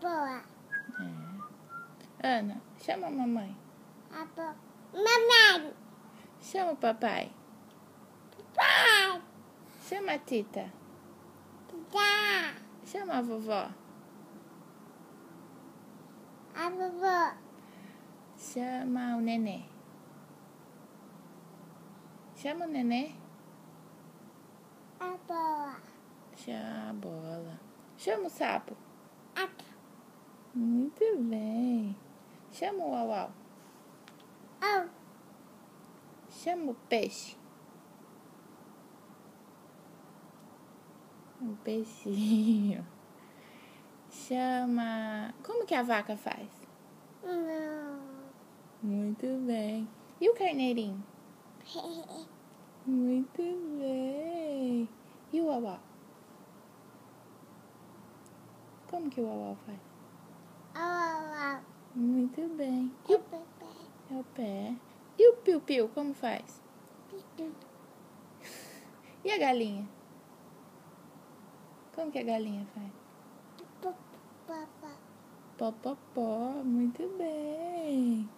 Boa. Ana, chama a mamãe. Mamãe. Chama o papai. Pai. Chama a tita. Tá. Chama a vovó. A vovó. Chama o nenê. Chama o nenê. A boa. Chama a bola. Chama o sapo. A Muito bem. Chama o uau-uau. oh. Chama o peixe. Um peixinho. Chama... Como que a vaca faz? Não. Muito bem. E o carneirinho? Muito bem. E o uau-uau? Como que o uau-uau faz? Oh. Muito bem. E Eu o... bebê. É o pé. E o piu-piu, como faz? E a galinha? Como que a galinha faz? Papá. Popopó, muito bem.